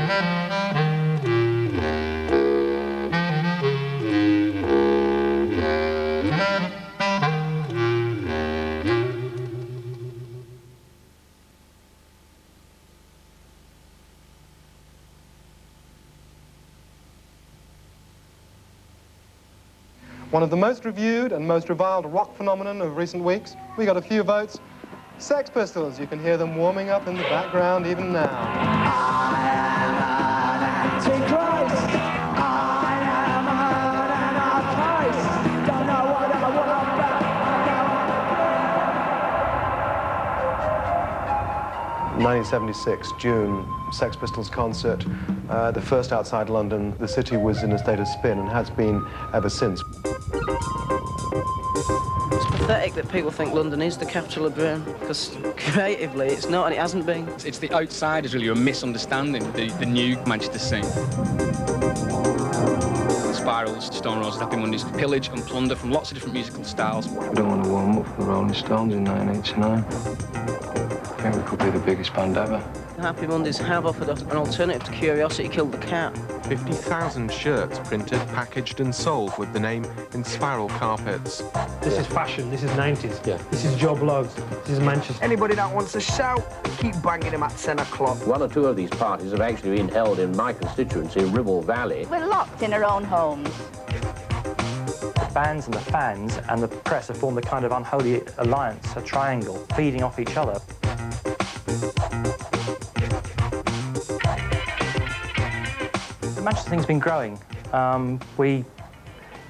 One of the most reviewed and most reviled rock phenomenon of recent weeks. We got a few votes. Sex Pistols, you can hear them warming up in the background even now. I am an antichrist. I am an antichrist. Don't know what I want about. 1976, June, Sex Pistols concert. The first outside London. The city was in a state of spin and has been ever since. It's pathetic that people think London is the capital of Britain, because creatively it's not, and it hasn't been. It's the outsiders really who are misunderstanding the new Manchester scene. Spirals, Stone Roses, Happy Mondays, pillage and plunder from lots of different musical styles. We don't want to warm up for the Rolling Stones in 1989. I think we could be the biggest band ever. The Happy Mondays have offered us an alternative to Curiosity Killed the Cat. 50,000 shirts printed, packaged and sold with the name Inspiral carpets. This is fashion, this is 90s. Yeah. This is Joe Blogs, this is Manchester. Anybody that wants to shout, keep banging him at 10 o'clock. One or two of these parties have actually been held in my constituency, Ribble Valley. We're locked in our own homes. The bands and the fans and the press have formed a kind of unholy alliance, a triangle, feeding off each other. The Manchester thing's been growing.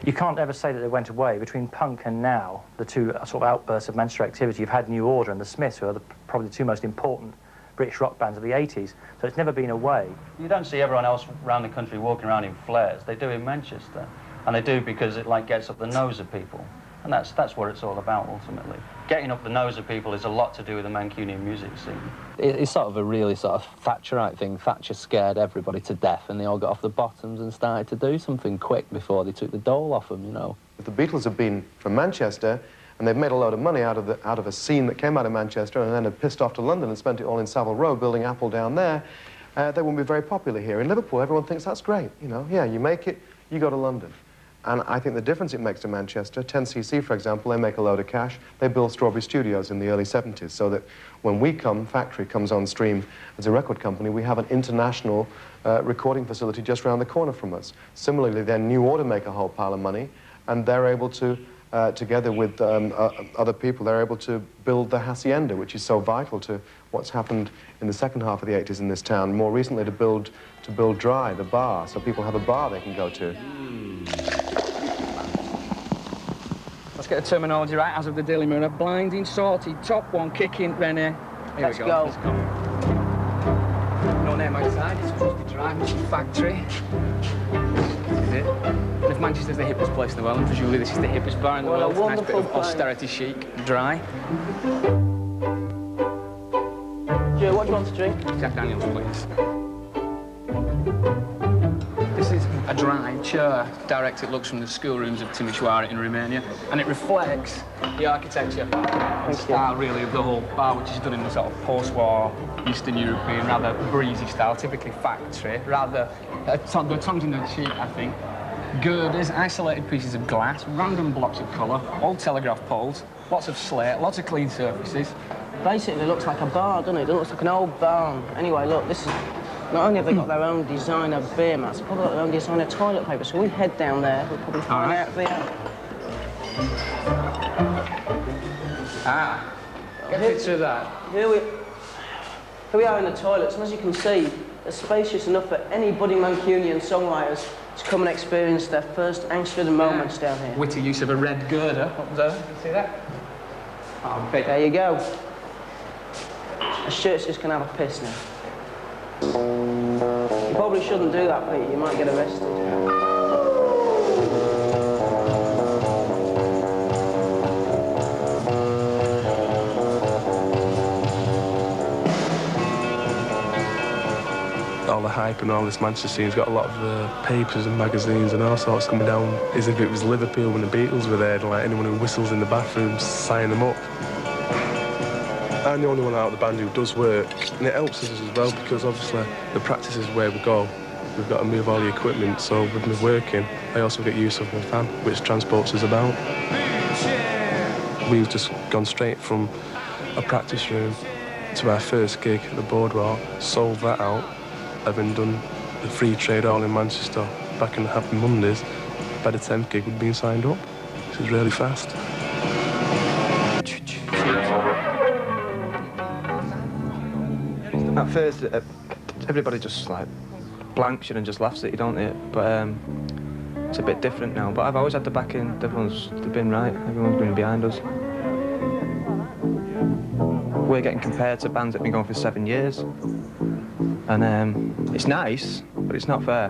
You can't ever say that it went away. Between punk and now, the two sort of outbursts of Manchester activity, you've had New Order and the Smiths, who are probably the two most important British rock bands of the 80s, so it's never been away. You don't see everyone else around the country walking around in flares. They do in Manchester, and they do because it gets up the nose of people, and that's what it's all about ultimately. Getting up the nose of people is a lot to do with the Mancunian music scene. It's sort of a really sort of Thatcherite thing. Thatcher scared everybody to death, and they all got off the bottoms and started to do something quick before they took the dole off them, you know. The Beatles have been from Manchester, and they've made a load of money out of a scene that came out of Manchester and then had pissed off to London and spent it all in Savile Row building Apple down there. They won't be very popular here. In Liverpool, everyone thinks that's great, you know. Yeah, you make it, you go to London. And I think the difference it makes to Manchester, 10cc, for example, they make a load of cash. They built Strawberry Studios in the early 70s, so that when we come, Factory comes on stream as a record company, we have an international recording facility just around the corner from us. Similarly, then New Order make a whole pile of money, and they're able to, together with other people, they're able to build the Hacienda, which is so vital to what's happened in the second half of the 80s in this town. More recently, to build Dry, the bar, so people have a bar they can go to. Let's get the terminology right. As of the Daily Mirror, blinding, salty, top one, kicking, Rennie. Here we go. Let's go. No name outside, it's supposed to be Dry, which is Factory. This is it. And if Manchester's the hippest place in the world, and presumably this is the hippest bar in the world, nice bit of austerity chic, Dry. Joe, what do you want to drink? Jack Daniels, please. This is a Dry chair. Direct it looks from the schoolrooms of Timișoara in Romania, and it reflects the architecture and style, really, of the whole bar, which is done in the sort of post-war, Eastern European, rather breezy style, typically Factory, rather the tongues in the cheek, I think. Girders, isolated pieces of glass, random blocks of colour, old telegraph poles, lots of slate, lots of clean surfaces. Basically, it looks like a bar, doesn't it? It looks like an old barn. Anyway, look, this is... Not only have they got their own designer beer mats, they've probably got their own designer toilet paper, so we head down there, we'll probably find out there. Get a picture of that. Here we are in the toilets, and as you can see, they're spacious enough for any budding Mancunian songwriters to come and experience their first angst-ridden moments down here. Witty use of a red girder up there. See that? Oh, big. There you go. A shirt's just gonna have a piss now. You probably shouldn't do that, Pete. You might get arrested. All the hype and all this Manchester scene's got a lot of papers and magazines and all sorts coming down as if it was Liverpool when the Beatles were there, and like anyone who whistles in the bathroom, sign them up. I'm the only one out of the band who does work, and it helps us as well because obviously the practice is where we go. We've got to move all the equipment, so with me working, I also get use of my van, which transports us about. We've just gone straight from a practice room to our first gig at the Boardwalk, sold that out, having done the free trade hall in Manchester back in the Happy Mondays. By the 10th gig, we'd been signed up. This is really fast. At first, everybody just like blanks you and just laughs at you, don't they? But it's a bit different now. But I've always had the backing. They've been right. Everyone's been behind us. We're getting compared to bands that have been going for 7 years. And it's nice, but it's not fair.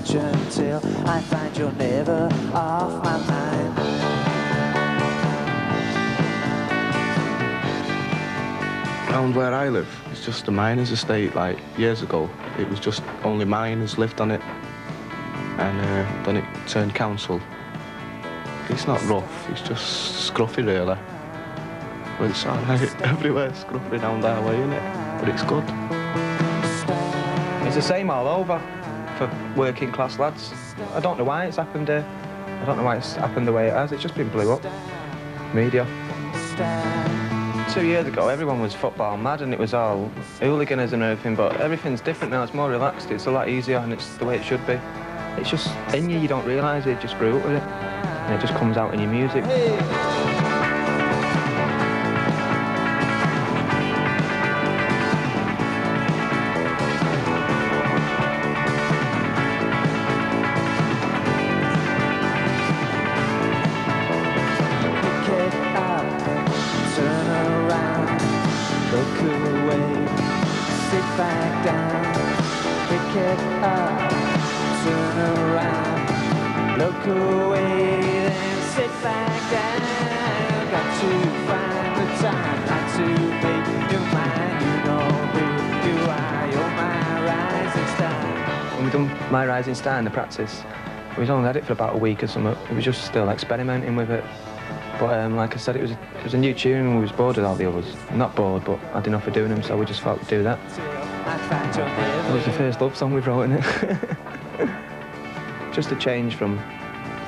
Until I find you're never off my mind. Around where I live, it's just a miners' estate. Like years ago, it was just only miners lived on it, and then it turned council. It's not rough, it's just scruffy really. But it's alright, everywhere scruffy down that way, isn't it? But it's good. It's the same all over for working class lads. I don't know why it's happened here. I don't know why it's happened the way it has. It's just been blew up. Media. 2 years ago, everyone was football mad and it was all hooliganism and everything, but everything's different now. It's more relaxed. It's a lot easier and it's the way it should be. It's just in you don't realise it. You just grew up with it. And it just comes out in your music. My Rising Star in the practice, we was only had it for about a week or something. We was just still experimenting with it. But like I said, it was a new tune and we was bored with all the others. Not bored, but I had enough of doing them, so we just thought we'd do that. It was the first love song we've wrote in it. Just a change from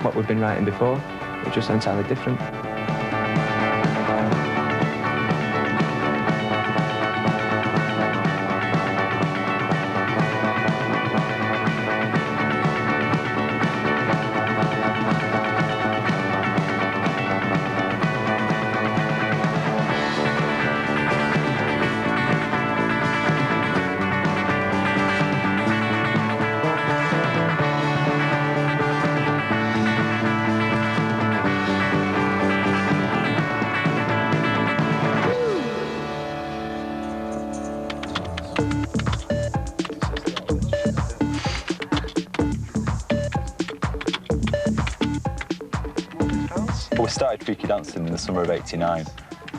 what we'd been writing before. It was just entirely different. We started freaky dancing in the summer of '89.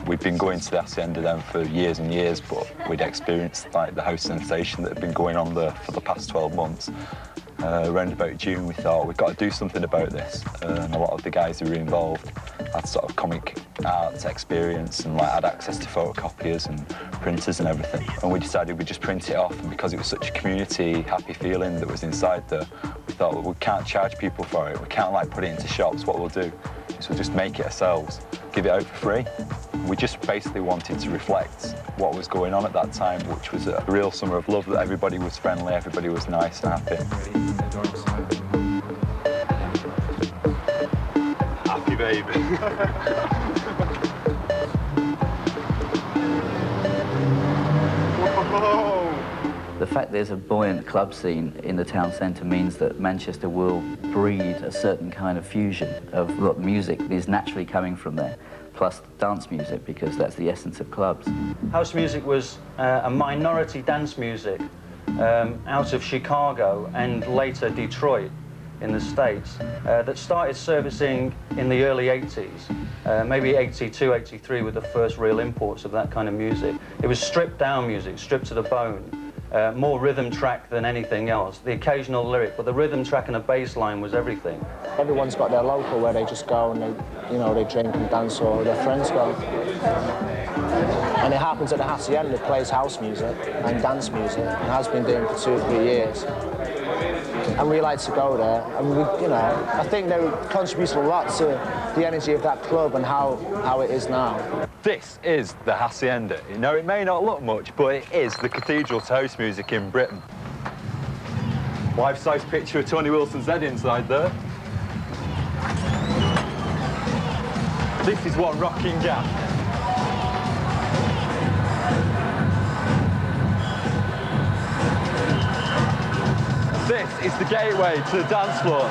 We'd been going to the Hacienda then for years and years, but we'd experienced like the house sensation that had been going on there for the past 12 months. Around about June, we thought we've got to do something about this, and a lot of the guys who were involved had sort of comic arts experience and like had access to photocopiers and printers and everything. And we decided we'd just print it off, and because it was such a community happy feeling that was inside there, we thought, well, we can't charge people for it, we can't like put it into shops. What we'll do is we'll just make it ourselves, give it out for free. We just basically wanted to reflect what was going on at that time, which was a real summer of love, that everybody was friendly, everybody was nice and happy. baby. The fact there's a buoyant club scene in the town centre means that Manchester will breed a certain kind of fusion of what music is naturally coming from there, plus dance music, because that's the essence of clubs. House music was a minority dance music out of Chicago and later Detroit in the States that started servicing in the early 80s, maybe 82, 83 were the first real imports of that kind of music. It was stripped down music, stripped to the bone, more rhythm track than anything else. The occasional lyric, but the rhythm track and the bass line was everything. Everyone's got their local where they just go and they drink and dance, or their friends go. And it happens at the Hacienda, it plays house music and dance music, and has been doing for 2 or 3 years. And we like to go there, and I think they contribute a lot to the energy of that club and how it is now. This is the Hacienda. You know, it may not look much, but it is the cathedral to house music in Britain. Life-size picture of Tony Wilson's head inside there. This is one rocking gap. This is the gateway to the dance floor.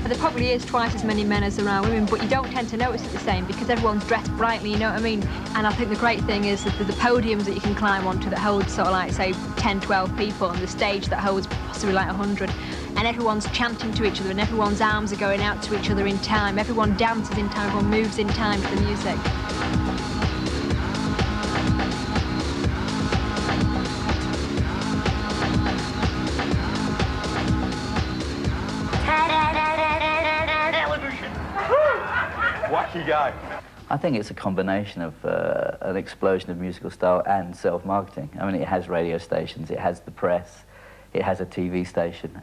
There probably is twice as many men as there are women, but you don't tend to notice it the same because everyone's dressed brightly, you know what I mean? And I think the great thing is that the podiums that you can climb onto that hold sort of like, say, 10, 12 people, and the stage that holds possibly like 100. And everyone's chanting to each other, and everyone's arms are going out to each other in time. Everyone dances in time, everyone moves in time to the music. Wacky guy. I think it's a combination of an explosion of musical style and self-marketing. I mean, it has radio stations, it has the press, it has a TV station.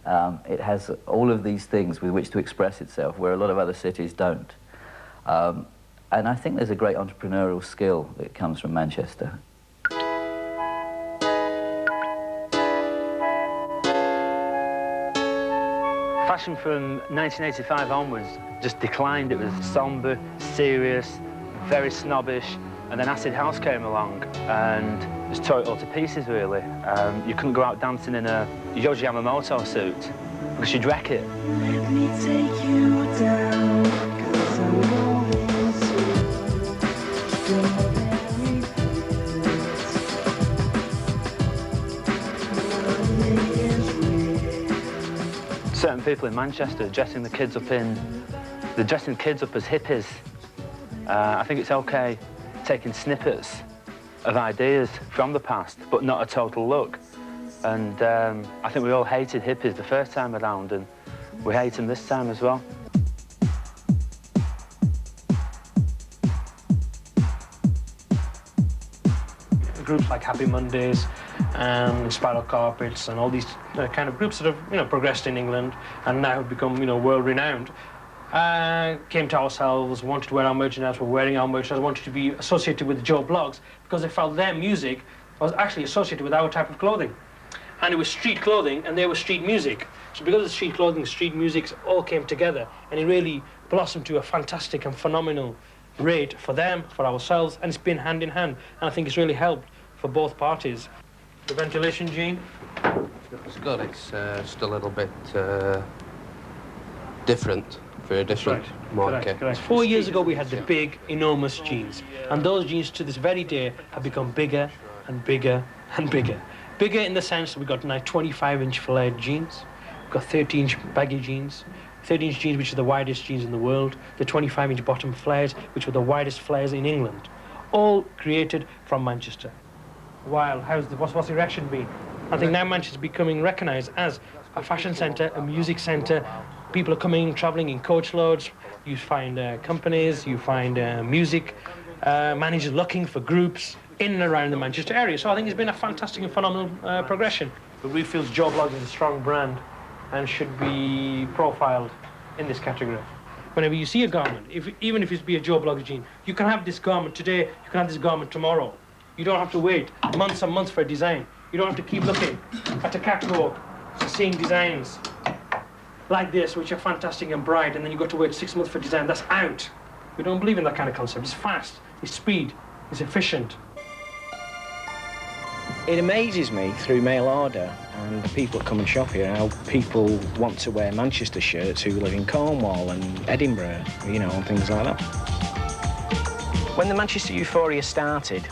It has all of these things with which to express itself, where a lot of other cities don't. And I think there's a great entrepreneurial skill that comes from Manchester. Fashion from 1985 onwards just declined. It was sombre, serious, very snobbish, and then acid house came along and just tore it all to pieces, really. You couldn't go out dancing in a Yohji Yamamoto suit because you'd wreck it. Let me take you down, 'cause I'm going so certain people in Manchester dressing the kids up as hippies. I think it's okay taking snippets of ideas from the past, but not a total look. And I think we all hated hippies the first time around, and we hate them this time as well. Groups like Happy Mondays and Inspiral Carpets and all these kind of groups that have progressed in England and now have become world renowned came to ourselves, wanted to wear our merchandise, were wearing our merchandise, wanted to be associated with Joe Bloggs because they felt their music was actually associated with our type of clothing. And it was street clothing and they were street music. So because of street clothing, street music all came together and it really blossomed to a fantastic and phenomenal rate for them, for ourselves, and it's been hand in hand. And I think it's really helped for both parties. The ventilation, Gene? It's good. It's just a little bit different for a different market. Correct. 4 years ago we had the big, enormous jeans, and those jeans to this very day have become bigger and bigger and bigger. Bigger in the sense that we've got now 25-inch flared jeans, we've got 30-inch baggy jeans, 30-inch jeans which are the widest jeans in the world, the 25-inch bottom flares which were the widest flares in England, all created from Manchester. While what's the reaction been? I think now Manchester's becoming recognised as a fashion centre, a music centre. People are coming, travelling in coach loads. You find companies, you find music managers looking for groups in and around the Manchester area. So I think it's been a fantastic and phenomenal progression. But we feel Joe Bloggs is a strong brand and should be profiled in this category. Whenever you see a garment, even if it's be a Joe Blogger jean, you can have this garment today, you can have this garment tomorrow. You don't have to wait months and months for a design. You don't have to keep looking at a catwalk, seeing designs like this, which are fantastic and bright, and then you got to wait 6 months for design. That's out. We don't believe in that kind of concept. It's fast, it's speed, it's efficient. It amazes me through mail order and the people that come and shop here how people want to wear Manchester shirts who live in Cornwall and Edinburgh, you know, and things like that. When the Manchester Euphoria started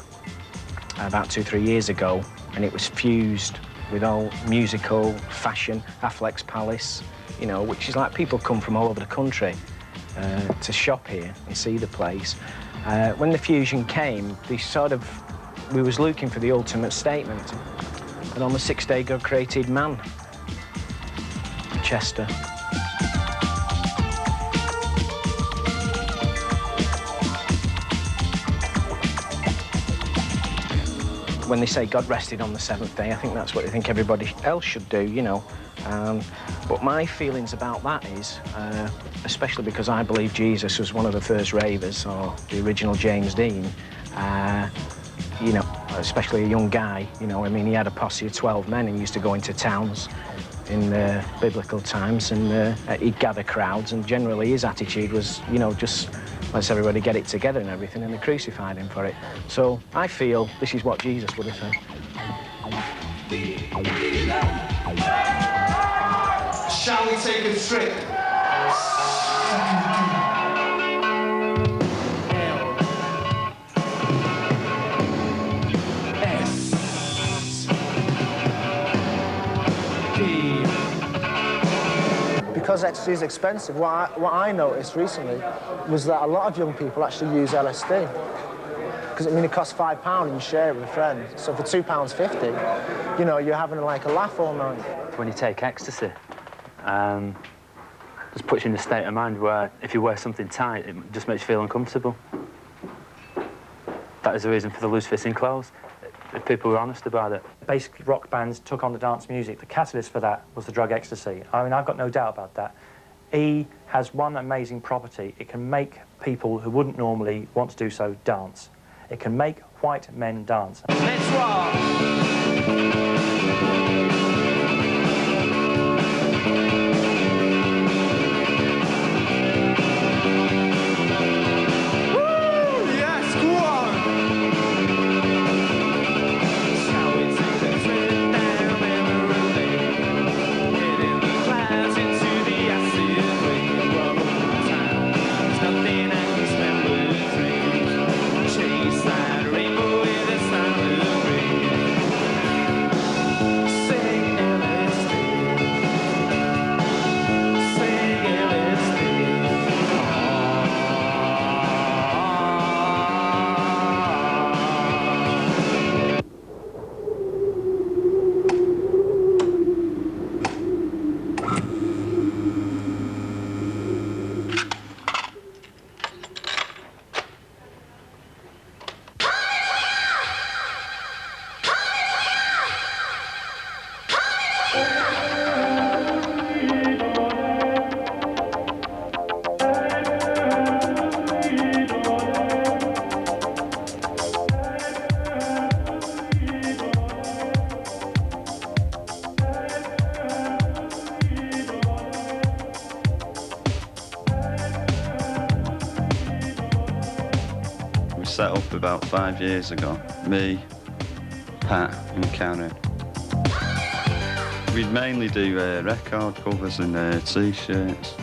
about 2-3 years ago, and it was fused with all musical, fashion, Affleck's Palace, you know, which is like people come from all over the country to shop here and see the place. When the fusion came, we was looking for the ultimate statement. And on the 6th day, God created man. Chester. When they say God rested on the 7th day, I think that's what they think everybody else should do, you know. But my feelings about that is, especially because I believe Jesus was one of the first ravers, or the original James Dean, you know, especially a young guy, you know, I mean, he had a posse of 12 men and used to go into towns in biblical times, and he'd gather crowds, and generally his attitude was, you know, just let's everybody get it together and everything, and they crucified him for it. So I feel this is what Jesus would have said. Shall we take a trip? Because ecstasy is expensive, what I noticed recently was that a lot of young people actually use LSD. Because, I mean, it costs £5 and you share it with a friend. So for £2.50, you know, you're having like a laugh all night. When you take ecstasy, just puts you in a state of mind where if you wear something tight, it just makes you feel uncomfortable. That is the reason for the loose-fitting clothes. If people were honest about it. Basically, rock bands took on the dance music. The catalyst for that was the drug ecstasy. I mean, I've got no doubt about that. E has one amazing property. It can make people who wouldn't normally want to do so dance. It can make white men dance. Let's rock! Set up about 5 years ago. Me, Pat and Karen. We'd mainly do record covers and t-shirts.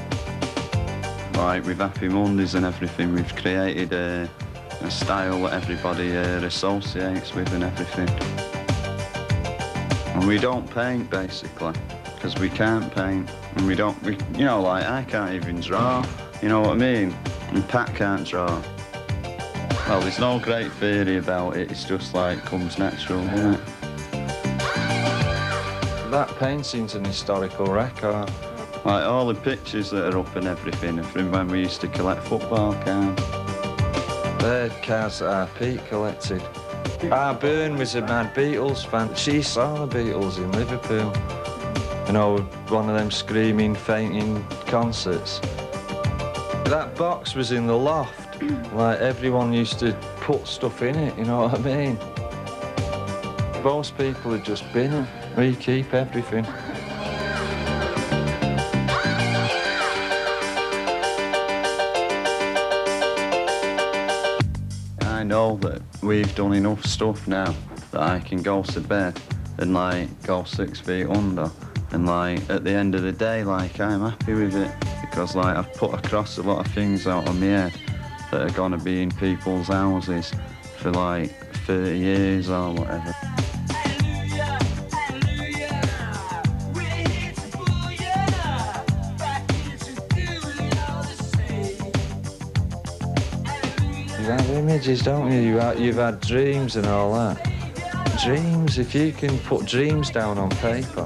Like with Happy Mondays and everything, we've created a style that everybody associates with and everything. And we don't paint basically, because we can't paint. And we, you know, like I can't even draw, you know what I mean? And Pat can't draw. Well, there's no great theory about it, it's just like comes natural, isn't it? That painting's an historical record. Like all the pictures that are up and everything are from when we used to collect football cards. They're cards that our Pete collected. Our Byrne was a mad Beatles fan. She saw the Beatles in Liverpool. You know, one of them screaming, fainting concerts. That box was in the loft. Like, everyone used to put stuff in it, you know what I mean? Most people had just been. We keep everything. I know that we've done enough stuff now that I can go to bed and, like, go 6 feet under. And, like, at the end of the day, like, I'm happy with it. Because, like, I've put across a lot of things out of my head that are gonna be in people's houses for, like, 30 years or whatever. You have images, don't you? You've had dreams and all that. Dreams, if you can put dreams down on paper.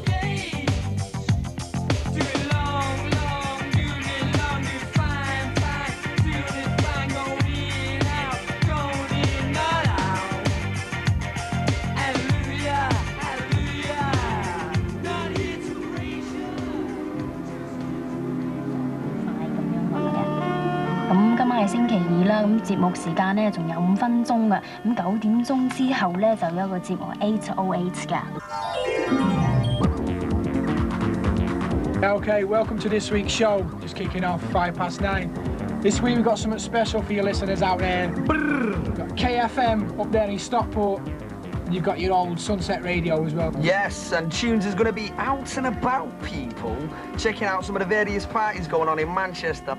星期二啦，咁節目時間咧仲有5分鐘噶，咁9點鐘之後咧就有一個節目808噶。Okay, welcome to this week's show. Just kicking off 9:05. This week we've got something special for your listeners out there. We've got KFM up there in Stockport. And you've got your old Sunset Radio as well. Yes, and Tunes is going to be out and about, people, checking out some of the various parties going on in Manchester.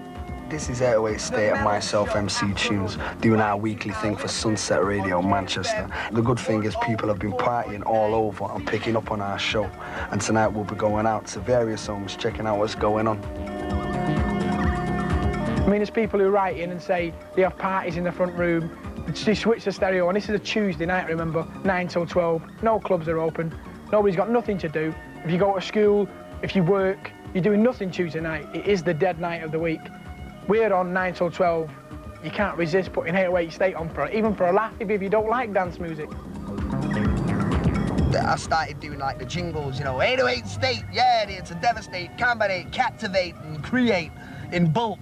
This is 808 State and myself, MC Tunes, doing our weekly thing for Sunset Radio Manchester. The good thing is people have been partying all over and picking up on our show. And tonight we'll be going out to various homes, checking out what's going on. I mean, there's people who write in and say they have parties in the front room, they switch the stereo on. This is a Tuesday night, remember, 9 till 12. No clubs are open. Nobody's got nothing to do. If you go to school, if you work, you're doing nothing Tuesday night. It is the dead night of the week. We're on 9 till 12. You can't resist putting 808 State on, even for a laugh, if you don't like dance music. I started doing like the jingles, you know, 808 State, yeah, it's a devastate, combinate, captivate, and create in bulk.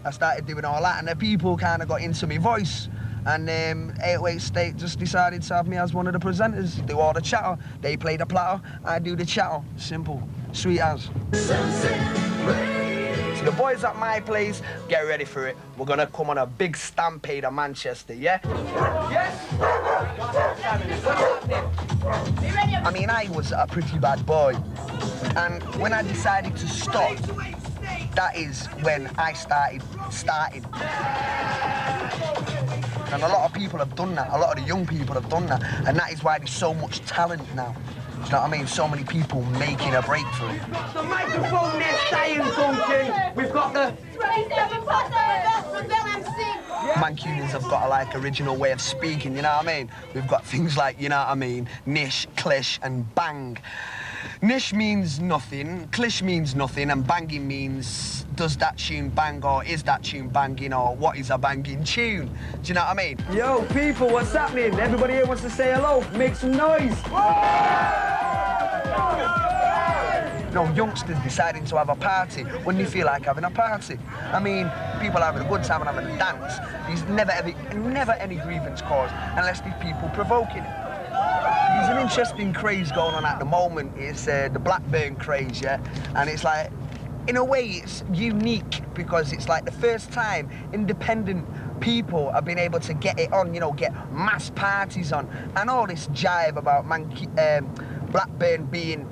I started doing all that, and the people kind of got into my voice. And 808 State just decided to have me as one of the presenters. Do all the chatter, they play the platter, I do the chatter. Simple, sweet as. So the boys at my place, get ready for it. We're gonna come on a big stampede of Manchester, yeah? Yes! I mean, I was a pretty bad boy. And when I decided to stop, that is when I started. And a lot of people have done that. A lot of the young people have done that. And that is why there's so much talent now. Do you know what I mean? So many people making a breakthrough. The microphone there, staying funky. We've got the... Mancunians have got a, like, original way of speaking, you know what I mean? We've got things like, you know what I mean, nish, clish, and bang. Nish means nothing, clish means nothing, and banging means does that tune bang, or is that tune banging, or what is a banging tune? Do you know what I mean? Yo, people, what's happening? Everybody here wants to say hello. Make some noise. No, youngsters deciding to have a party when they feel like having a party. I mean, people are having a good time and having a dance. There's never any grievance caused unless these people provoking it. There's an interesting craze going on at the moment. It's the Blackburn craze, yeah? And it's like, in a way, it's unique because it's like the first time independent people have been able to get it on, you know, get mass parties on. And all this jive about Blackburn being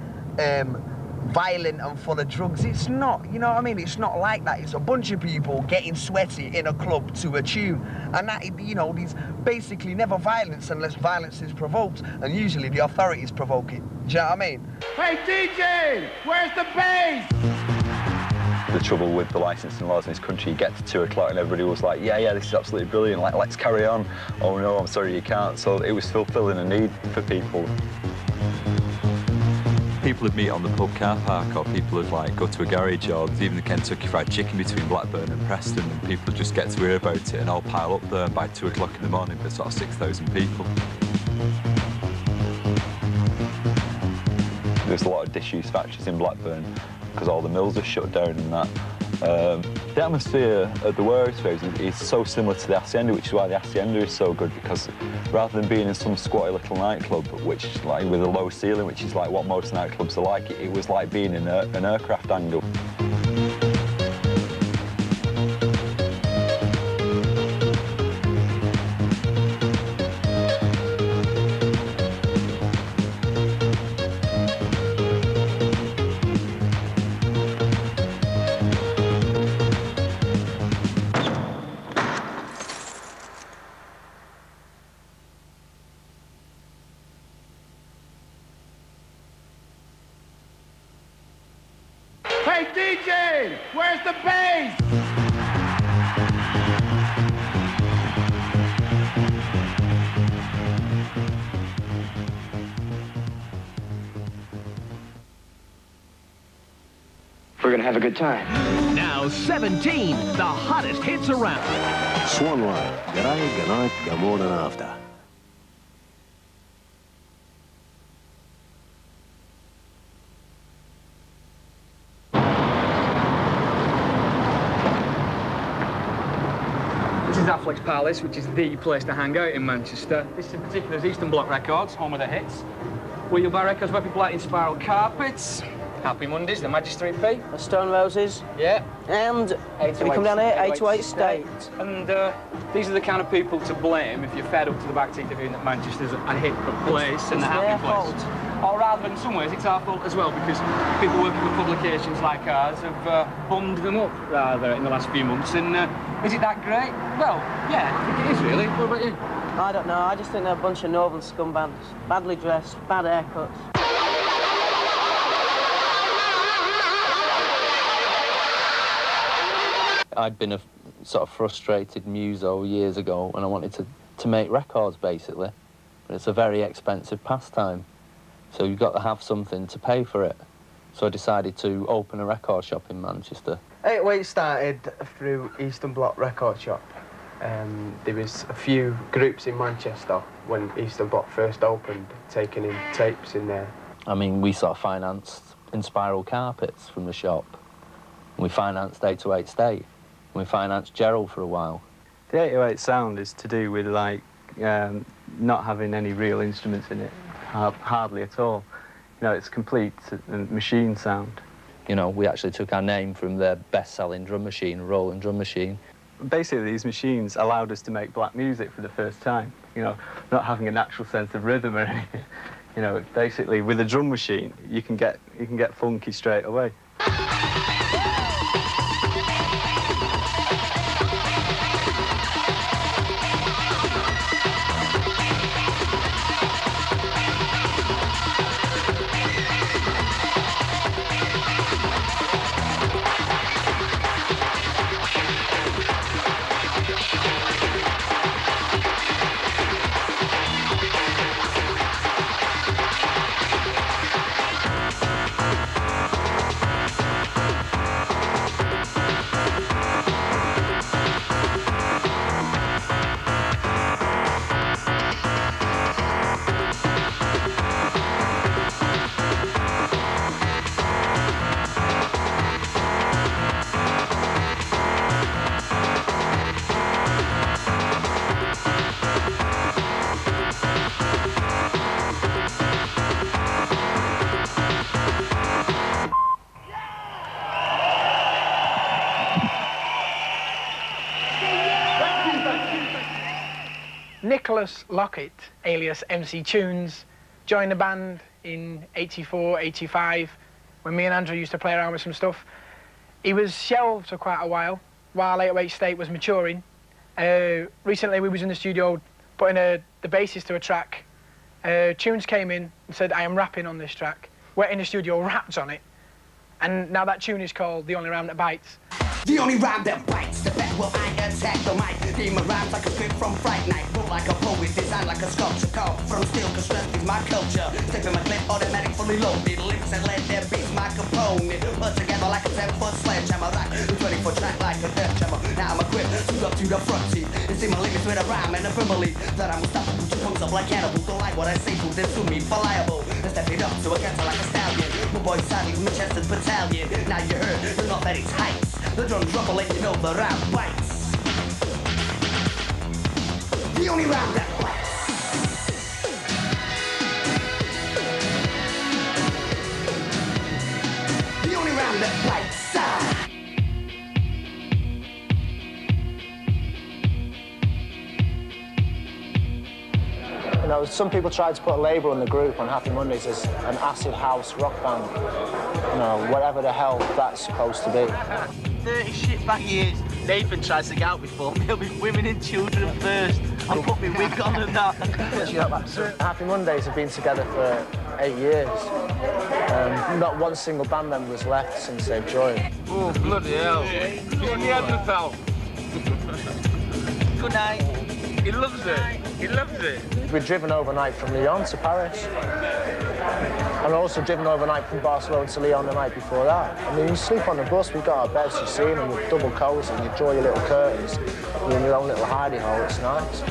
violent and full of drugs. It's not, you know what I mean? It's not like that. It's a bunch of people getting sweaty in a club to a tune. And that, you know, there's basically never violence unless violence is provoked. And usually the authorities provoke it. Do you know what I mean? Hey, DJ, where's the bass? The trouble with the licensing laws in this country, you get to 2 o'clock and everybody was like, yeah, this is absolutely brilliant, like, let's carry on. Oh no, I'm sorry, you can't. So it was fulfilling a need for people. People would meet on the pub car park, or people would like go to a garage, or there's even the Kentucky Fried Chicken between Blackburn and Preston, and people just get to hear about it and all pile up there by 2 o'clock in the morning for sort of 6,000 people. There's a lot of disused factories in Blackburn because all the mills are shut down and that. The atmosphere at the Works Waves is so similar to the Hacienda, which is why the Hacienda is so good, because rather than being in some squatty little nightclub, which is like with a low ceiling, which is like what most nightclubs are like, it was like being in an aircraft hangar. Hey, DJ, where's the bass? We're gonna have a good time. Now 17, the hottest hits around. Swan line. Garai, ganat, gamon, and after. This is Affleck's Palace, which is the place to hang out in Manchester. This in particular is Eastern Bloc Records, home of the hits. Wheel Bar Records, where people like Inspiral Carpets. Happy Mondays, the Magister EP. The Stone Roses. Yeah. And if you come down here, 828 State. And these are the kind of people to blame if you're fed up to the back teeth of hearing that Manchester's a hit place and a happy place. Or rather, in some ways, it's our fault as well, because people working with publications like ours have bummed them up, rather, in the last few months. And is it that great? Well, yeah, I think it is, really. What about you? I don't know, I just think they're a bunch of northern scumbags. Badly dressed, bad haircuts. I'd been a sort of frustrated muso years ago when I wanted to make records, basically. But it's a very expensive pastime, so you've got to have something to pay for it. So I decided to open a record shop in Manchester. 808 started through Eastern Bloc Record Shop. There was a few groups in Manchester when Eastern Bloc first opened, taking in tapes in there. I mean, we sort of financed Inspiral Carpets from the shop. We financed 808 State. We financed Gerald for a while. The 808 sound is to do with, like, not having any real instruments in it, hardly at all. You know, it's complete machine sound. You know, we actually took our name from their best-selling drum machine, Roland drum machine. Basically, these machines allowed us to make black music for the first time, you know, not having a natural sense of rhythm or anything. You know, basically, with a drum machine, you can get funky straight away. Nicholas Lockett, alias MC Tunes, joined the band in 84, 85, when me and Andrew used to play around with some stuff. He was shelved for quite a while 808 State was maturing. Recently we was in the studio putting the bassist to a track. Tunes came in and said, I am rapping on this track. Went in the studio, rapped on it, and now that tune is called The Only Rhyme That Bites. The only rhyme that bites, the fact will I attack the mic. Demon rhymes like a script from Fright Night. Move like a poet, design like a sculpture. Call from steel, cause strength is my culture. Stepping my clip, automatic, fully loaded. Lyrics and let their beats my component. Put together like a 7-foot sledgehammer. Like a 20-foot track like a death hammer. Now I'm equipped, suit up to the front seat. You see my limits with a rhyme and a firm belief that I'm unstoppable. Put your punks up like cannibals. Don't like what I say, fool, then sue me for liable. And step it up to a cancer like a stallion. My boy Sally from Manchester's battalion. Now you heard the North at its heights. The drums rumble, let you know the round bites. The only round that bites. The only round that bites. You know, some people tried to put a label on the group on Happy Mondays as an acid house rock band. You know, whatever the hell that's supposed to be. 30 shitbag years. Nathan tries to get out before me. He'll be women and children first. I'll put my wig on and that. Happy Mondays have been together for 8 years. Not one single band member has left since they've joined. Oh, bloody hell. You're on the end, pal. Good night. He loves it. He loves it. We're driven overnight from Lyon to Paris. And also driven overnight from Barcelona to Lyon the night before that. I mean, you sleep on the bus, we've got our beds, you've seen them, with double covers, and you draw your little curtains. You're in your own little hidey hole, it's nice.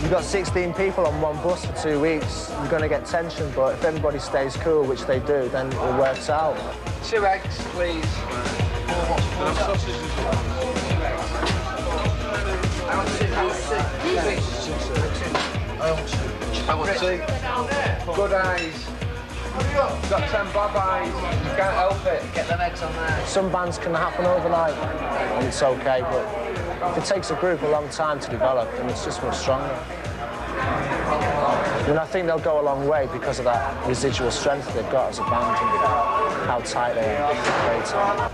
You've got 16 people on one bus for 2 weeks. You're going to get tension, but if everybody stays cool, which they do, then it works out. 2 eggs, please. I want 2. Good eyes. You've got 10 bob eyes. You can't help it. Get them eggs on there. Some bands can happen overnight, and it's okay, but if it takes a group a long time to develop, then it's just much stronger. And I think they'll go a long way because of that residual strength they've got as a band and how tight they are, very tight.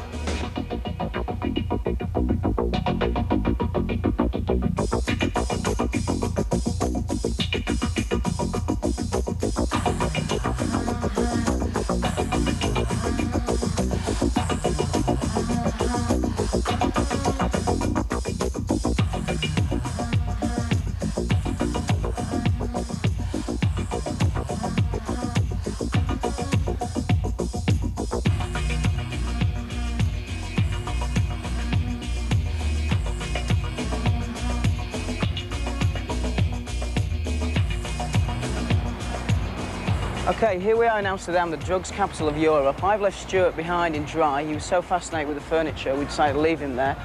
Okay, here we are in Amsterdam, the drugs capital of Europe. I've left Stuart behind in Dry. He was so fascinated with the furniture, we decided to leave him there.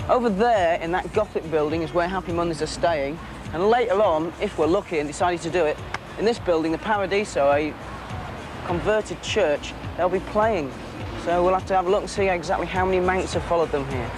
Over there, in that Gothic building, is where Happy Mondays are staying. And later on, if we're lucky and decided to do it, in this building, the Paradiso, a converted church, they'll be playing. So we'll have to have a look and see exactly how many Mancs have followed them here.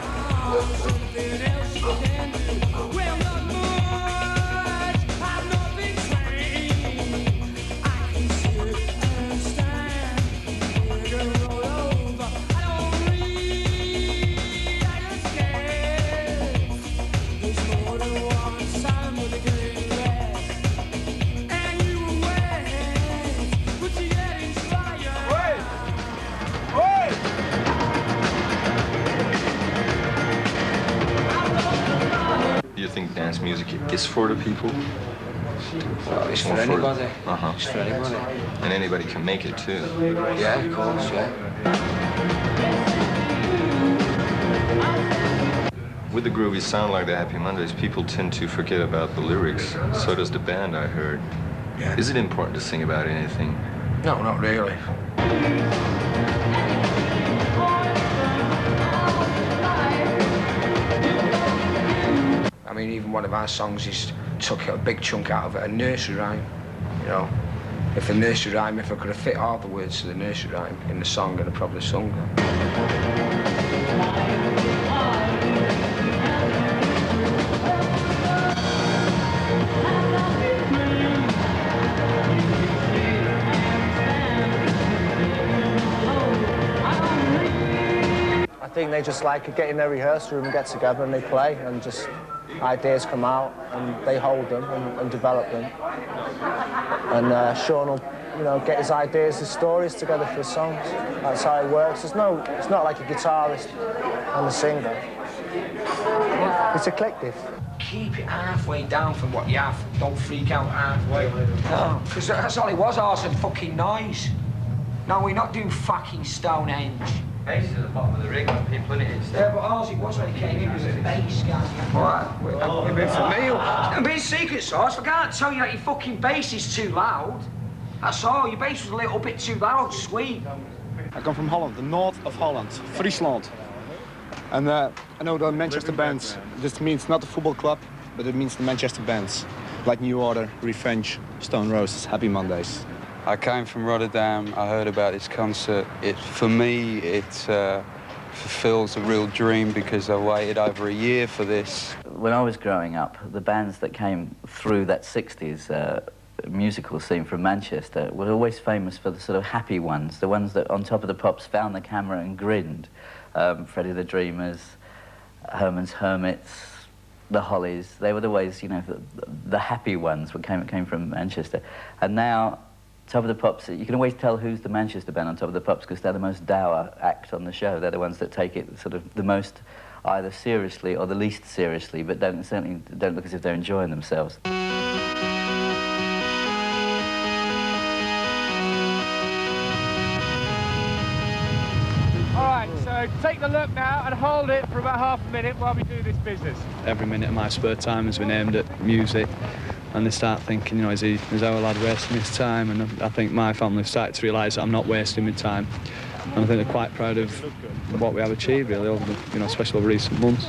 You think dance music is for the people? Well, it's for anybody. It's for anybody. And anybody can make it too. Yeah, of course, yeah. With the groovy sound like the Happy Mondays, people tend to forget about the lyrics. So does the band, I heard. Yeah. Is it important to sing about anything? No, not really. I mean, even one of our songs is took a big chunk out of it, a nursery rhyme. You know, if I could have fit all the words to the nursery rhyme in the song, I'd have probably sung it. I think they just like get in their rehearsal room and get together and they play and just ideas come out and they hold them and develop them. And Sean will, you know, get his ideas, his stories together for his songs. That's how it works. It's not like a guitarist and a singer. It's eclectic. Keep it halfway down from what you have. Don't freak out halfway. No, because that's all it was, arse and fucking noise. No, we're not doing fucking Stonehenge. Bass is at the bottom of the ring when people in it. Yeah, but all it was when he came in was a bass guy. What? A bit for me. A bit secret sauce. I can't tell you that your fucking bass is too loud. That's all. Your bass was a little bit too loud, sweet. I come from Holland, the north of Holland, Friesland. And I know the Manchester bands. This means not the football club, but it means the Manchester bands. Like New Order, Revenge, Stone Roses, Happy Mondays. I came from Rotterdam. I heard about this concert. For me, it fulfills a real dream because I waited over a year for this. When I was growing up, the bands that came through that 60s musical scene from Manchester were always famous for the sort of happy ones, the ones that on Top of the Pops found the camera and grinned. Freddie the Dreamers, Herman's Hermits, the Hollies, they were always, you know, the happy ones came from Manchester. And now, Top of the Pops, you can always tell who's the Manchester band on Top of the Pops because they're the most dour act on the show. They're the ones that take it sort of the most either seriously or the least seriously, but certainly don't look as if they're enjoying themselves. So take the look now and hold it for about half a minute while we do this business. Every minute of my spare time has been aimed at music, and they start thinking, you know, is our lad wasting his time? And I think my family have started to realise that I'm not wasting my time. And I think they're quite proud of what we have achieved, really, over the, you know, especially over recent months.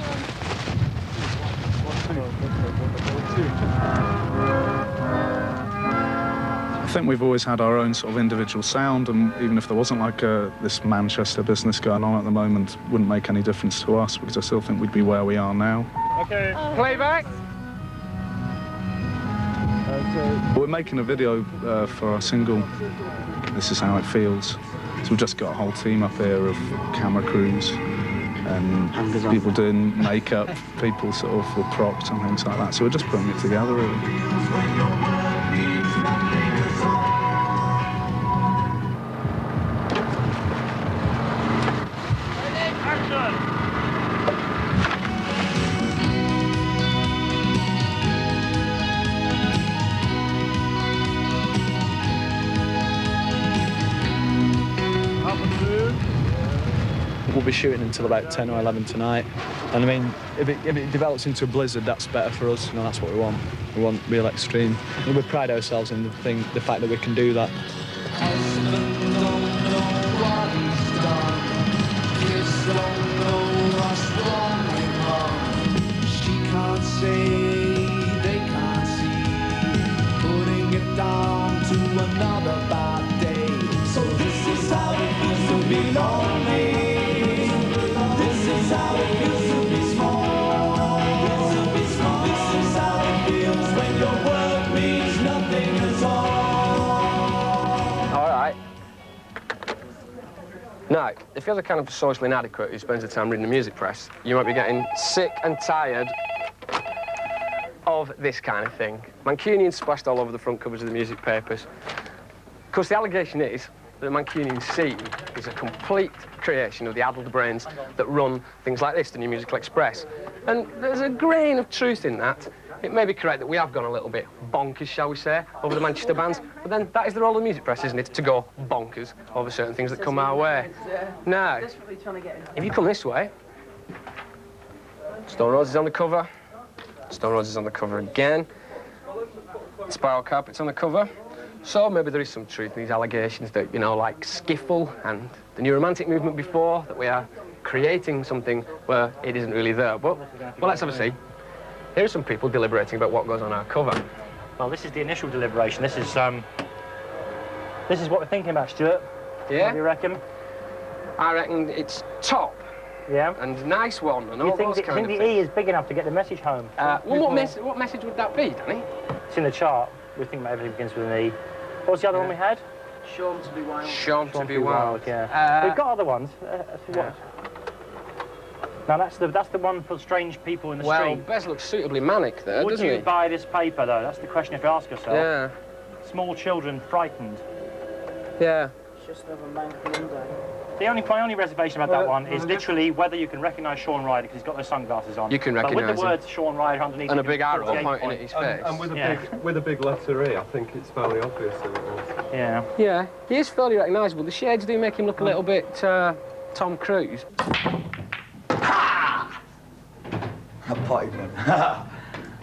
I think we've always had our own sort of individual sound, and even if there wasn't like this Manchester business going on at the moment, it wouldn't make any difference to us because I still think we'd be where we are now. Okay, playback. We're making a video for our single, This Is How It Feels. So we've just got a whole team up here of camera crews and people doing makeup, people sort of with props and things like that. So we're just putting it together, really. We'll be shooting until about 10 or 11 tonight. And I mean, if it develops into a blizzard, that's better for us. You know, that's what we want. We want real extreme. And we pride ourselves in the fact that we can do that. She can't say, they can't see, putting it down to another bad day. So this is how it feels to be lonely. This is how it feels to be small. This is how it feels when your word means nothing at all. All right. Now, if you're the kind of socially inadequate who spends the time reading the music press, you might be getting sick and tired of this kind of thing. Mancunians splashed all over the front covers of the music papers. Of course, the allegation is that the Mancunian scene is a complete creation of the addled brains that run things like this, the New Musical Express. And there's a grain of truth in that. It may be correct that we have gone a little bit bonkers, shall we say, over the Manchester bands, but then that is the role of the music press, isn't it, to go bonkers over certain things that come our way. Now, if you come this way, Stone Roses on the cover, Stone Roses on the cover again, Inspiral Carpets on the cover. So maybe there is some truth in these allegations that, you know, like Skiffle and the New Romantic movement before, that we are creating something where it isn't really there. But, well, let's have a see. Here are some people deliberating about what goes on our cover. Well, this is the initial deliberation. This is what we're thinking about, Stuart. Yeah? What do you reckon? I reckon it's top. Yeah. And nice one, and You all think those kind of the things. E is big enough to get the message home? Well, what message would that be, Danny? It's in the chart. We think about everything begins with an E. What was the other one we had? Sean to be wild. Sean to be wild. Yeah. We've got other ones. Now that's the one for strange people in the street. Well, Bez looks suitably manic there, doesn't he? Would you buy this paper though? That's the question you have to ask yourself. Yeah. Small children frightened. Yeah. It's just another manky window. My only reservation about that one is literally whether you can recognise Sean Ryder because he's got those sunglasses on. You can recognise recognise with the words Sean Ryder underneath. And a big arrow pointing at his face. And with a big letter E, I think it's fairly obvious who it was. Yeah. Yeah, he is fairly recognisable. The shades do make him look a little bit Tom Cruise. A potty one.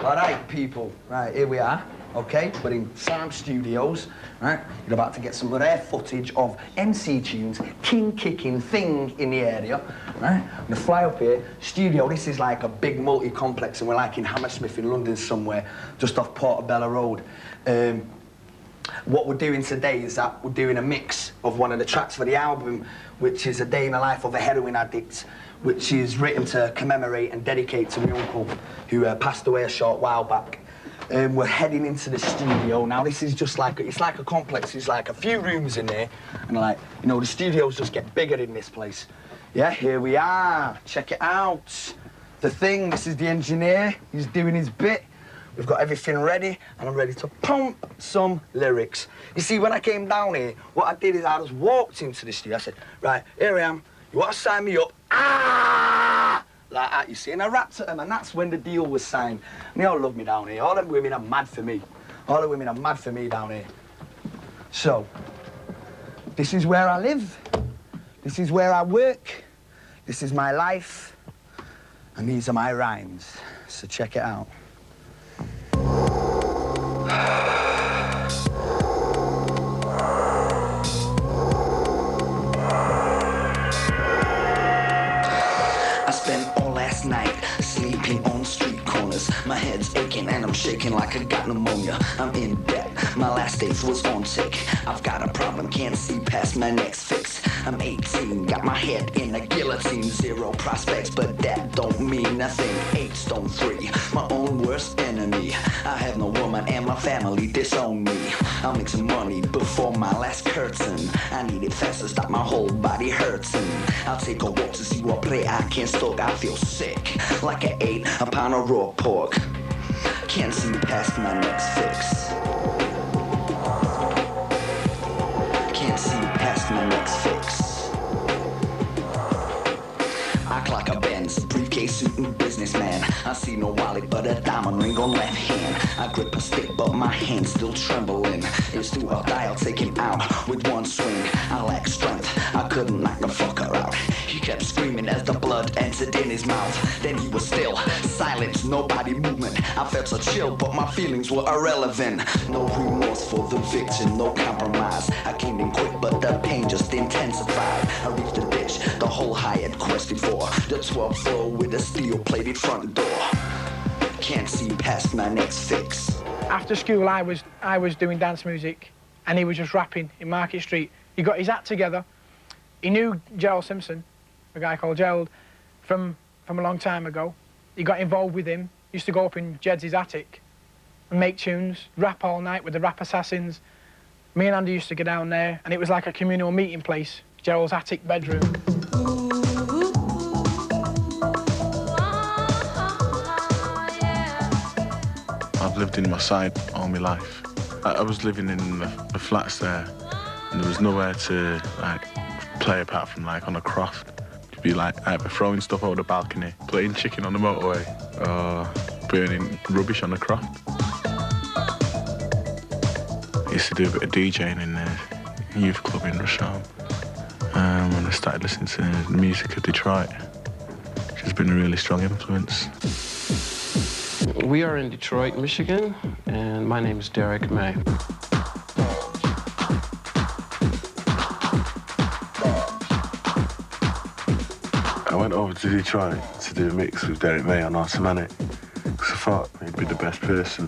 All right, people. Right, here we are. Okay, we're in Sam Studios. Right, you're about to get some rare footage of MC Tunes, king kicking thing in the area. Right, I'm gonna fly up here. Studio. This is like a big multi-complex, and we're like in Hammersmith in London somewhere, just off Portobello Road. What we're doing today is that we're doing a mix of one of the tracks for the album, which is A Day in the Life of a Heroin Addict, which is written to commemorate and dedicate to my uncle, who passed away a short while back. We're heading into the studio now. This is just like, it's like a complex. There's like a few rooms in there, and like, you know, the studios just get bigger in this place. Yeah, here we are. Check it out. The Thing, this is the engineer. He's doing his bit. We've got everything ready, and I'm ready to pump some lyrics. You see, when I came down here, what I did is I just walked into the studio. I said, right, here I am. You want to sign me up? Ah! Like that, you see. And I rapped at them, and that's when the deal was signed. And they all love me down here. All them women are mad for me. All the women are mad for me down here. So, this is where I live. This is where I work. This is my life. And these are my rhymes. So check it out. I spent all last night sleeping on street corners. My head's aching and I'm shaking like I got pneumonia. I'm in debt. My last days was on tick. I've got a problem, can't see past my next fix. I'm 18, got my head in a guillotine. 0 prospects, but that don't mean nothing. 8 stone 3, my own worst enemy. I have no woman and my family disown me. I'll make some money before my last curtain. I need it fast to stop my whole body hurting. I'll take a walk to see what play I can't stalk. I feel sick, like I ate a pound of raw pork. Can't see past my next fix. Can't see past my next fix. I clock a Benz, briefcase, suit and businessman. I see no wallet but a diamond ring on left hand. I grip a stick but my hand's still trembling. It's too hard, I'll take him out with one swing. I lack strength, I couldn't knock the fucker out. He kept screaming as the blood entered in his mouth. Then he was still, silent, no body movement. I felt a chill but my feelings were irrelevant. No remorse for the victim, no compromise. I came in quick but the pain just intensified. I reached the ditch, the hole I had quested for. The 12th floor with a steel-plated front door. Can't see past my next fix. After school, I was doing dance music, and he was just rapping in Market Street. He got his act together. He knew Gerald Simpson, a guy called Gerald, from a long time ago. He got involved with him. Used to go up in Jed's attic and make tunes, rap all night with the Rap Assassins. Me and Andy used to go down there, and it was like a communal meeting place, Gerald's attic bedroom. I've lived in my side all my life. I was living in the flats there, and there was nowhere to like play apart from like on a croft. You'd be like either throwing stuff over the balcony, playing chicken on the motorway, or burning rubbish on the croft. I used to do a bit of DJing in the youth club in Rusham, and I started listening to the music of Detroit, which has been a really strong influence. We are in Detroit, Michigan, and my name is Derek May. I went over to Detroit to do a mix with Derek May on Automatic, because I thought he'd be the best person,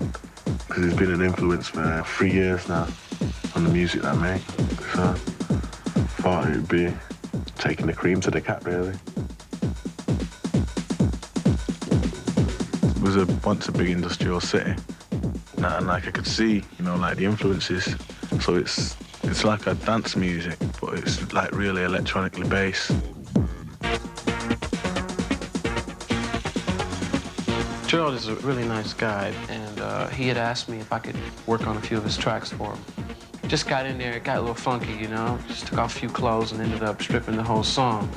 because he's been an influence for 3 years now on the music that I make. So I thought it would be taking the cream to the cap, really. It was once a big industrial city, and like I could see, you know, like the influences. So it's like a dance music, but it's like really electronically based. Gerald is a really nice guy, and he had asked me if I could work on a few of his tracks for him. Just got in there, got a little funky, you know, just took off a few clothes and ended up stripping the whole song.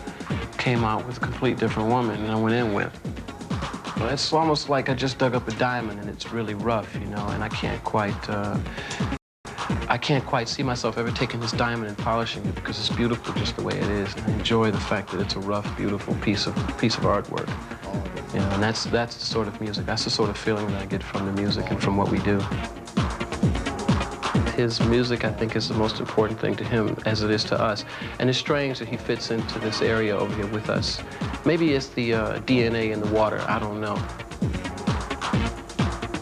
Came out with a complete different woman, and I went in with. It's almost like I just dug up a diamond and it's really rough, you know, and I can't quite I can't quite see myself ever taking this diamond and polishing it because it's beautiful just the way it is. And I enjoy the fact that it's a rough, beautiful piece of artwork. You know, and that's the sort of music, that's the sort of feeling that I get from the music and from what we do. His music, I think, is the most important thing to him as it is to us. And it's strange that he fits into this area over here with us. Maybe it's the DNA in the water, I don't know.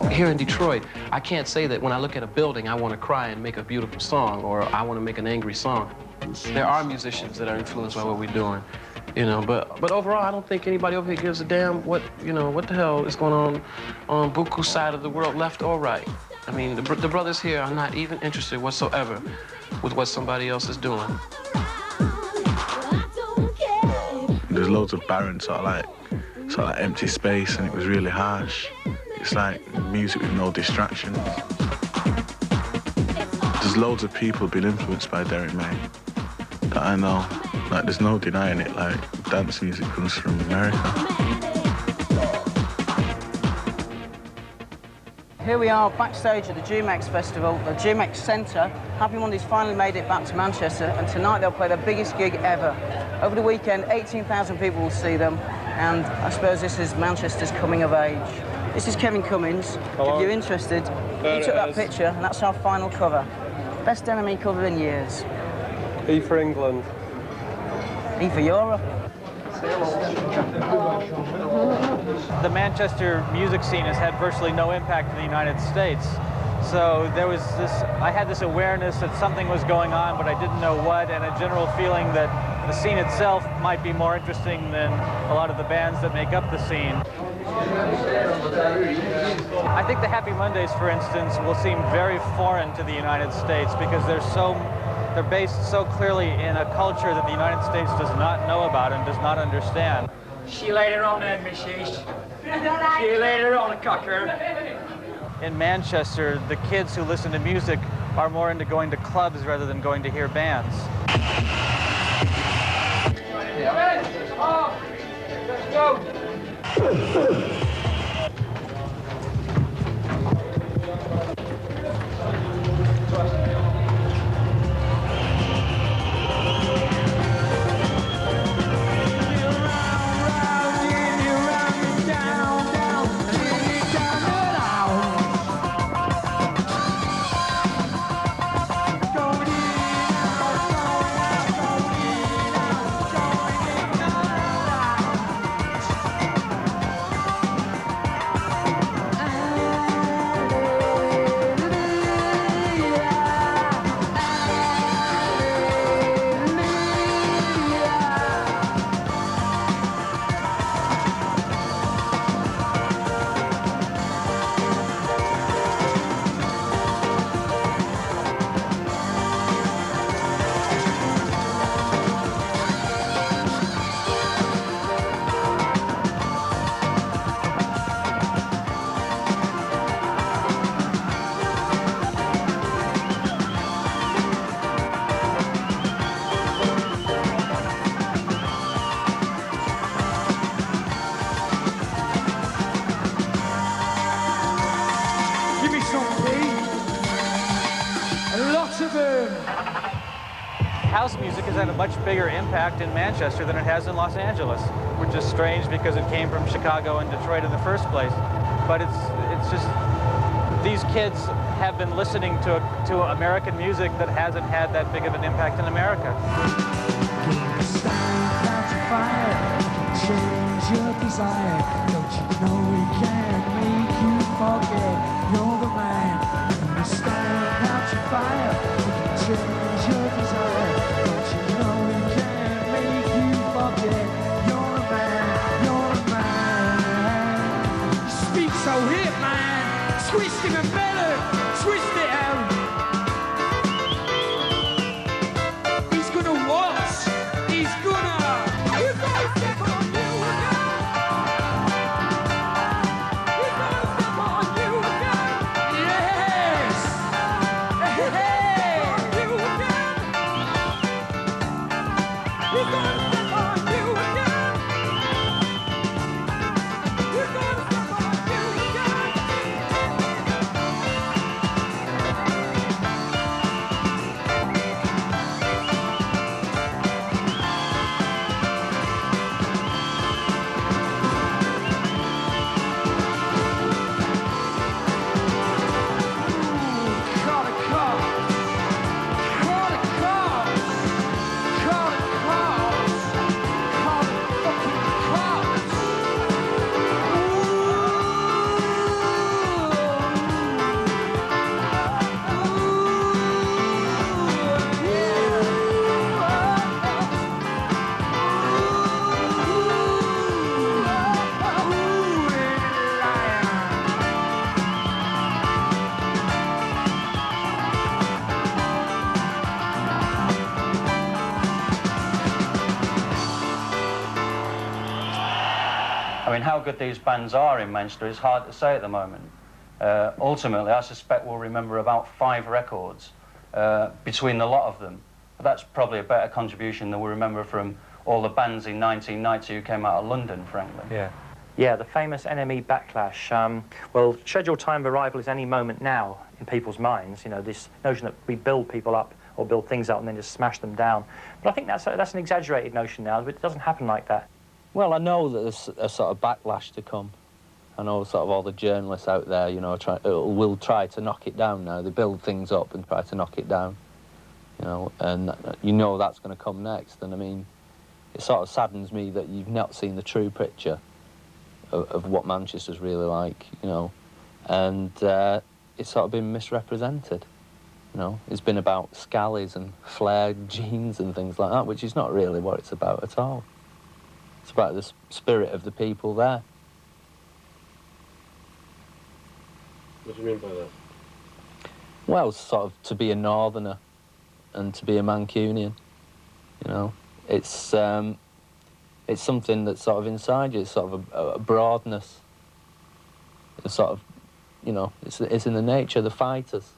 Here in Detroit, I can't say that when I look at a building, I want to cry and make a beautiful song, or I want to make an angry song. There are musicians that are influenced by what we're doing, you know, but overall, I don't think anybody over here gives a damn what the hell is going on Buku's side of the world, left or right. I mean, the brothers here are not even interested whatsoever with what somebody else is doing. There's loads of barren sort of like empty space, and it was really harsh. It's like music with no distractions. There's loads of people being influenced by Derek May that I know. Like, there's no denying it. Like, dance music comes from America. Here we are backstage at the GMX Festival, the GMX Centre. Happy Monday's finally made it back to Manchester, and tonight they'll play their biggest gig ever. Over the weekend, 18,000 people will see them, and I suppose this is Manchester's coming of age. This is Kevin Cummins. Hello. If you're interested, you took that picture, and that's our final cover. Best NME cover in years. E for England. E for Europe. The Manchester music scene has had virtually no impact in the United States. So there was I had this awareness that something was going on, but I didn't know what, and a general feeling that the scene itself might be more interesting than a lot of the bands that make up the scene. I think the Happy Mondays, for instance, will seem very foreign to the United States because they're based so clearly in a culture that the United States does not know about and does not understand. See you later on then, missus. See you later on, cocker. In Manchester, the kids who listen to music are more into going to clubs rather than going to hear bands. Let's go. House music has had a much bigger impact in Manchester than it has in Los Angeles, which is strange because it came from Chicago and Detroit in the first place. But it's just, these kids have been listening to American music that hasn't had that big of an impact in America. Change your desire. Don't you know we can make you forget you're the man? You stand out your fire. We can change your desire. Don't you know we can make you forget you're the man? You're the man. You speak so hip, man. Twist him and better. Twist it out. He's gonna waltz. He's gonna. You're gonna step on. good these bands are in Manchester is hard to say at the moment. Ultimately, I suspect we'll remember about 5 records between the lot of them. But that's probably a better contribution than we remember from all the bands in 1990 who came out of London, frankly. Yeah. Yeah, the famous NME backlash. Well, scheduled time of arrival is any moment now in people's minds. You know, this notion that we build people up or build things up and then just smash them down. But I think that's an exaggerated notion now, but it doesn't happen like that. Well, I know that there's a sort of backlash to come. I know sort of all the journalists out there, you know, will try to knock it down now. They build things up and try to knock it down, you know, and you know that's going to come next. And I mean, it sort of saddens me that you've not seen the true picture of what Manchester's really like, you know, and it's sort of been misrepresented. You know, it's been about scallies and flared jeans and things like that, which is not really what it's about at all. It's about the spirit of the people there. What do you mean by that? Well, sort of to be a northerner and to be a Mancunian, you know. It's something that's sort of inside you. It's sort of a broadness. It's sort of, you know, it's in the nature of the fighters.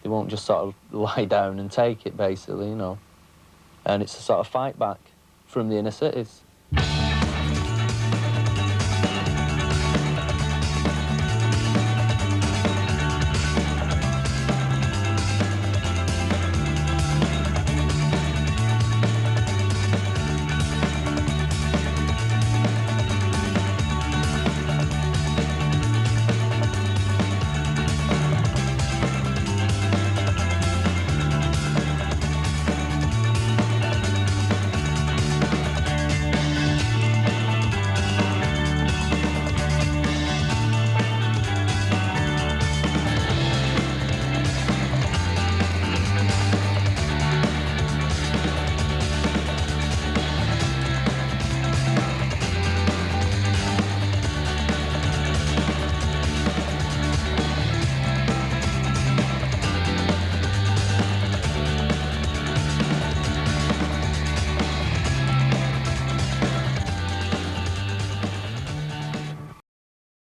They won't just sort of lie down and take it, basically, you know. And it's a sort of fight back from the inner cities.